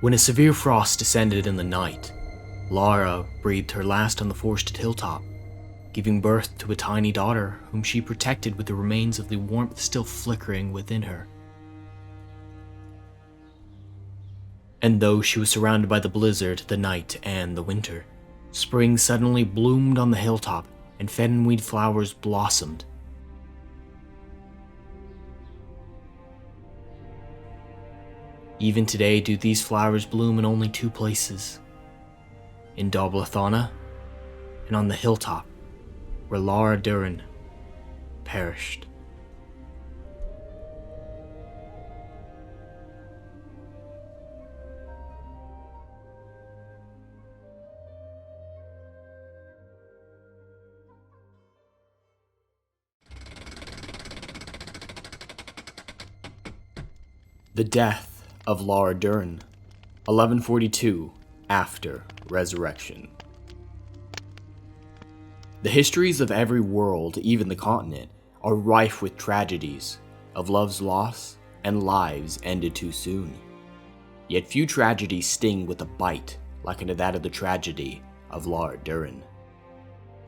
When a severe frost descended in the night, Lara breathed her last on the forested hilltop, giving birth to a tiny daughter whom she protected with the remains of the warmth still flickering within her. And though she was surrounded by the blizzard, the night, and the winter, spring suddenly bloomed on the hilltop and fenweed flowers blossomed. Even today do these flowers bloom in only two places, in Doblathana and on the hilltop where Lara Dorren perished. The death of Lara Dorren, 1142 after resurrection. The histories of every world, even the continent, are rife with tragedies of love's loss and lives ended too soon. Yet few tragedies sting with a bite like unto that of the tragedy of Lara Dorren.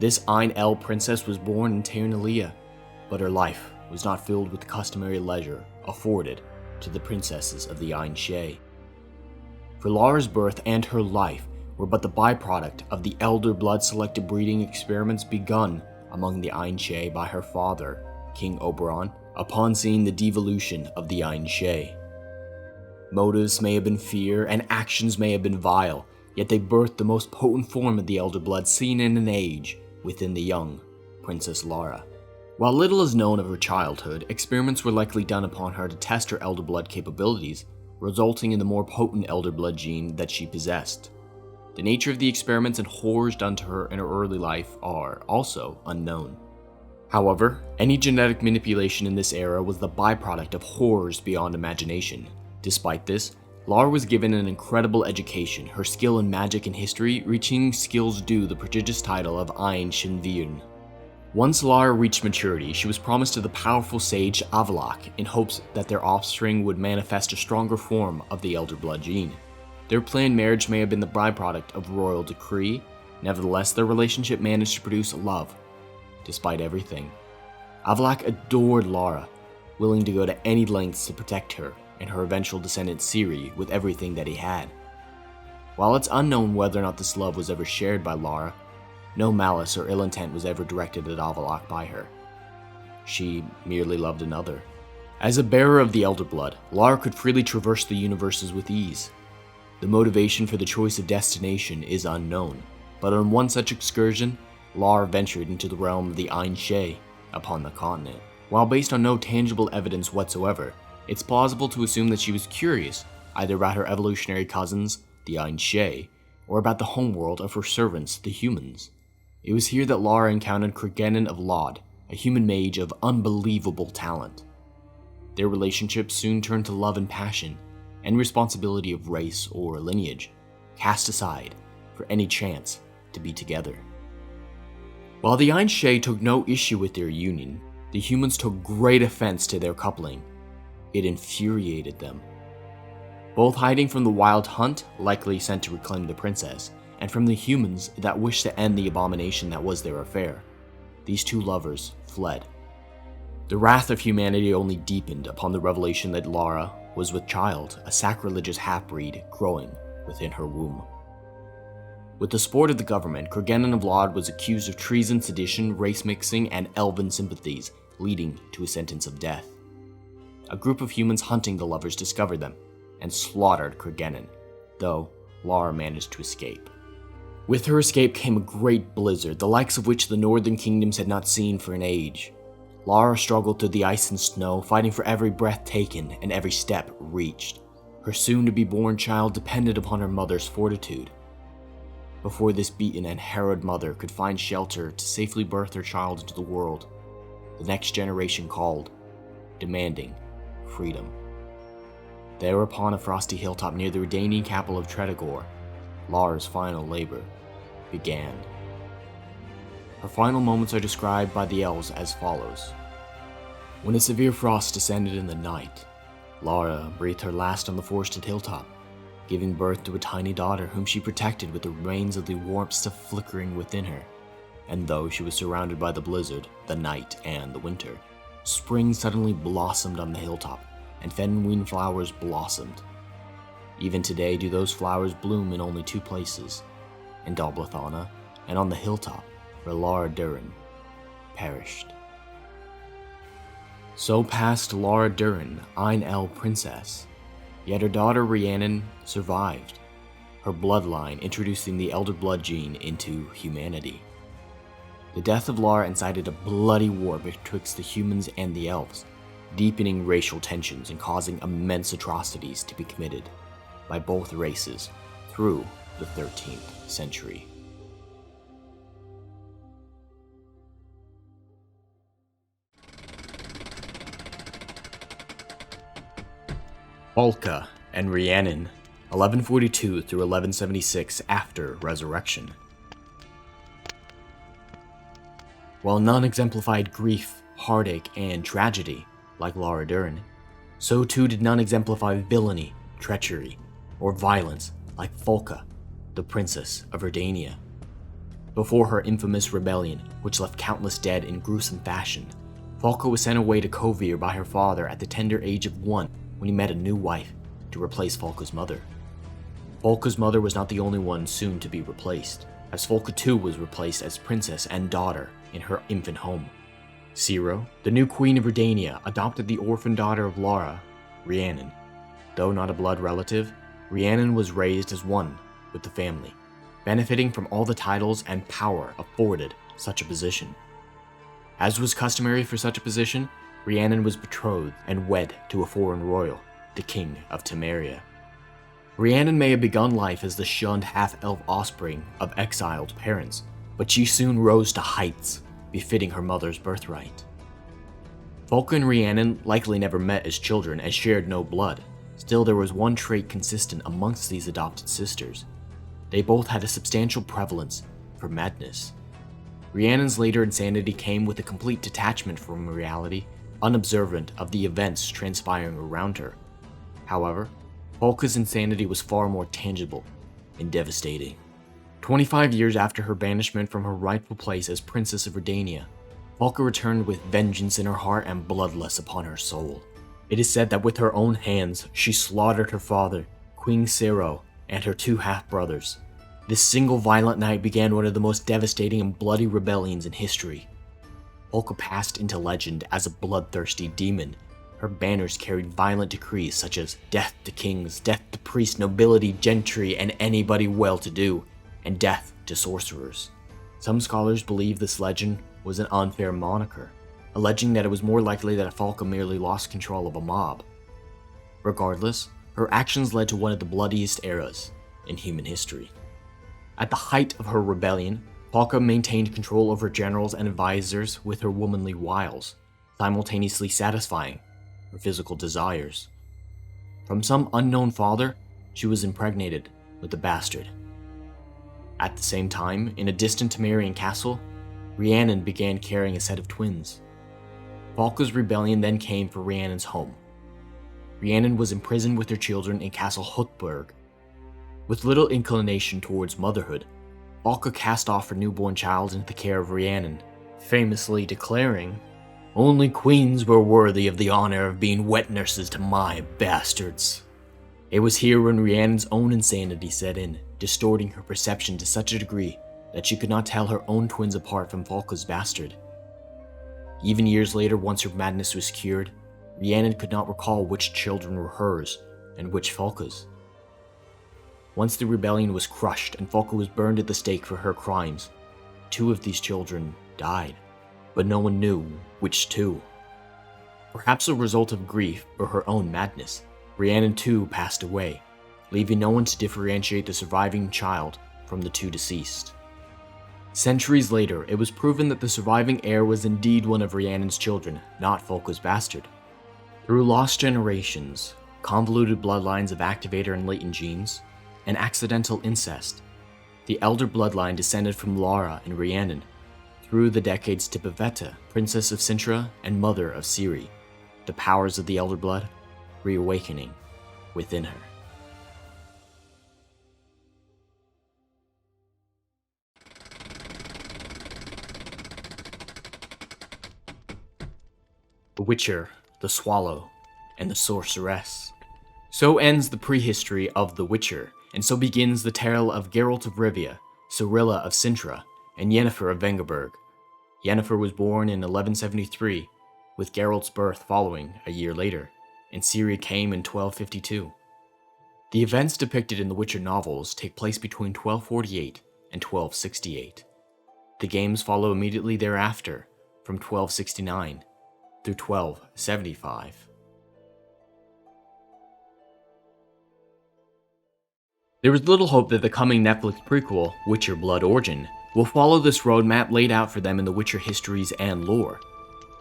This Ein princess was born in Ternalia, but her life was not filled with the customary leisure afforded to the princesses of the Ein. For Lara's birth and her life were but the byproduct of the elder blood-selected breeding experiments begun among the Ein by her father, King Oberon, upon seeing the devolution of the Ein. Motives may have been fear, and actions may have been vile, yet they birthed the most potent form of the elder blood seen in an age within the young Princess Lara. While little is known of her childhood, experiments were likely done upon her to test her elder blood capabilities, resulting in the more potent elder blood gene that she possessed. The nature of the experiments and horrors done to her in her early life are also unknown. However, any genetic manipulation in this era was the byproduct of horrors beyond imagination. Despite this, Lara was given an incredible education, her skill in magic and history reaching skills due the prestigious title of Ein Shinvirn. Once Lara reached maturity, she was promised to the powerful sage Avallac'h in hopes that their offspring would manifest a stronger form of the elder blood gene. Their planned marriage may have been the byproduct of royal decree, nevertheless their relationship managed to produce love, despite everything. Avallac'h adored Lara, willing to go to any lengths to protect her and her eventual descendant Ciri with everything that he had. While it's unknown whether or not this love was ever shared by Lara, no malice or ill intent was ever directed at Avallac'h by her. She merely loved another. As a bearer of the Elder Blood, Lara could freely traverse the universes with ease. The motivation for the choice of destination is unknown, but on one such excursion, Lara ventured into the realm of the Ein upon the continent. While based on no tangible evidence whatsoever, it's plausible to assume that she was curious, either about her evolutionary cousins, the Ein, or about the homeworld of her servants, the humans. It was here that Lara encountered Cregennan of Lod, a human mage of unbelievable talent. Their relationship soon turned to love and passion, and responsibility of race or lineage, cast aside for any chance to be together. While the Ein took no issue with their union, the humans took great offense to their coupling. It infuriated them. Both hiding from the wild hunt, likely sent to reclaim the princess, and from the humans that wished to end the abomination that was their affair, these two lovers fled. The wrath of humanity only deepened upon the revelation that Lara was with child, a sacrilegious half-breed growing within her womb. With the support of the government, Cregennan of Lod was accused of treason, sedition, race mixing, and elven sympathies, leading to a sentence of death. A group of humans hunting the lovers discovered them and slaughtered Cregennan, though Lara managed to escape. With her escape came a great blizzard, the likes of which the northern kingdoms had not seen for an age. Lara struggled through the ice and snow, fighting for every breath taken and every step reached. Her soon-to-be-born child depended upon her mother's fortitude. Before this beaten and harrowed mother could find shelter to safely birth her child into the world, the next generation called, demanding freedom. There upon a frosty hilltop near the Redanian capital of Tredagor, Lara's final labor began. Her final moments are described by the Elves as follows. When a severe frost descended in the night, Lara breathed her last on the forested hilltop, giving birth to a tiny daughter whom she protected with the remains of the warmth still flickering within her. And though she was surrounded by the blizzard, the night, and the winter, spring suddenly blossomed on the hilltop, and fenween flowers blossomed. Even today do those flowers bloom in only two places, in Dalblathana and on the hilltop where Lara Dorren perished. So passed Lara Dorren, Ein El Princess, yet her daughter Riannon survived, her bloodline introducing the Elder Blood gene into humanity. The death of Lara incited a bloody war betwixt the humans and the elves, deepening racial tensions and causing immense atrocities to be committed by both races through the 13th century. Falka and Riannon, 1142 through 1176 after Resurrection. While none exemplified grief, heartache, and tragedy, like Lara Dorren, so too did none exemplify villainy, treachery, or violence, like Falka, the Princess of Redania. Before her infamous rebellion, which left countless dead in gruesome fashion, Falka was sent away to Kovir by her father at the tender age of 1 when he met a new wife to replace Falka's mother. Falka's mother was not the only one soon to be replaced, as Falka too was replaced as princess and daughter in her infant home. Ciro, the new queen of Redania, adopted the orphan daughter of Lara, Riannon. Though not a blood relative, Riannon was raised as one with the family, benefiting from all the titles and power afforded such a position. As was customary for such a position, Riannon was betrothed and wed to a foreign royal, the king of Temeria. Riannon may have begun life as the shunned half-elf offspring of exiled parents, but she soon rose to heights befitting her mother's birthright. Falka and Riannon likely never met as children and shared no blood. Still, there was one trait consistent amongst these adopted sisters. They both had a substantial prevalence for madness. Riannon's later insanity came with a complete detachment from reality, unobservant of the events transpiring around her. However, Falka's insanity was far more tangible and devastating. 25 years after her banishment from her rightful place as Princess of Redania, Falka returned with vengeance in her heart and bloodlust upon her soul. It is said that with her own hands, she slaughtered her father, Queen Ciro, and her 2 half-brothers. This single violent night began one of the most devastating and bloody rebellions in history. Falka passed into legend as a bloodthirsty demon. Her banners carried violent decrees such as death to kings, death to priests, nobility, gentry, and anybody well-to-do, and death to sorcerers. Some scholars believe this legend was an unfair moniker, alleging that it was more likely that Falka merely lost control of a mob. Regardless, her actions led to one of the bloodiest eras in human history. At the height of her rebellion, Falka maintained control over generals and advisors with her womanly wiles, simultaneously satisfying her physical desires. From some unknown father, she was impregnated with a bastard. At the same time, in a distant Temerian castle, Riannon began carrying a set of twins. Falka's rebellion then came for Riannon's home. Riannon was imprisoned with her children in Castle Hutberg. With little inclination towards motherhood, Falka cast off her newborn child into the care of Riannon, famously declaring, "Only queens were worthy of the honor of being wet nurses to my bastards." It was here when Riannon's own insanity set in, distorting her perception to such a degree that she could not tell her own twins apart from Falka's bastard. Even years later, once her madness was cured, Riannon could not recall which children were hers and which Falka's. Once the rebellion was crushed and Falka was burned at the stake for her crimes, 2 of these children died, but no one knew which 2. Perhaps a result of grief or her own madness, Riannon too passed away, leaving no one to differentiate the surviving child from the 2 deceased. Centuries later, it was proven that the surviving heir was indeed one of Riannon's children, not Falka's bastard. Through lost generations, convoluted bloodlines of activator and latent genes, and accidental incest, the elder bloodline descended from Lara and Riannon, through the decades to Bavetta, Princess of Sintra and Mother of Ciri, the powers of the elder blood reawakening within her. the Witcher, the Swallow, and the Sorceress. So ends the prehistory of The Witcher, and so begins the tale of Geralt of Rivia, Cirilla of Sintra, and Yennefer of Vengerberg. Yennefer was born in 1173, with Geralt's birth following a year later, and Ciri came in 1252. The events depicted in the Witcher novels take place between 1248 and 1268. The games follow immediately thereafter, from 1269 through 1275. There is little hope that the coming Netflix prequel, Witcher Blood Origin, will follow this roadmap laid out for them in the Witcher histories and lore.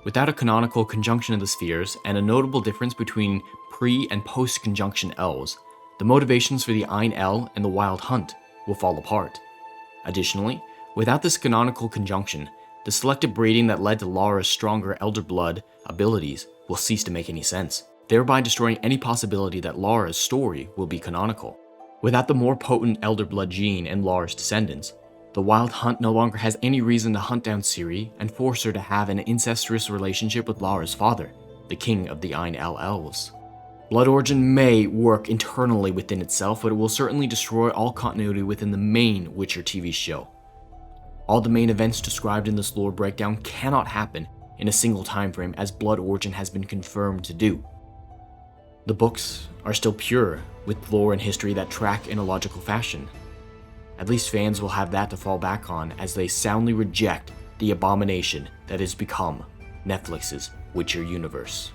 Without a canonical conjunction of the spheres, and a notable difference between pre- and post-conjunction elves, the motivations for the Ein-El and the Wild Hunt will fall apart. Additionally, without this canonical conjunction, the selective breeding that led to Lara's stronger Elder Blood abilities will cease to make any sense, thereby destroying any possibility that Lara's story will be canonical. Without the more potent Elder Blood gene in Lara's descendants, the Wild Hunt no longer has any reason to hunt down Ciri and force her to have an incestuous relationship with Lara's father, the king of the Ein-El Elves. Blood Origin may work internally within itself, but it will certainly destroy all continuity within the main Witcher TV show. All the main events described in this lore breakdown cannot happen in a single time frame, as Blood Origin has been confirmed to do. The books are still pure, with lore and history that track in a logical fashion. At least fans will have that to fall back on as they soundly reject the abomination that has become Netflix's Witcher universe.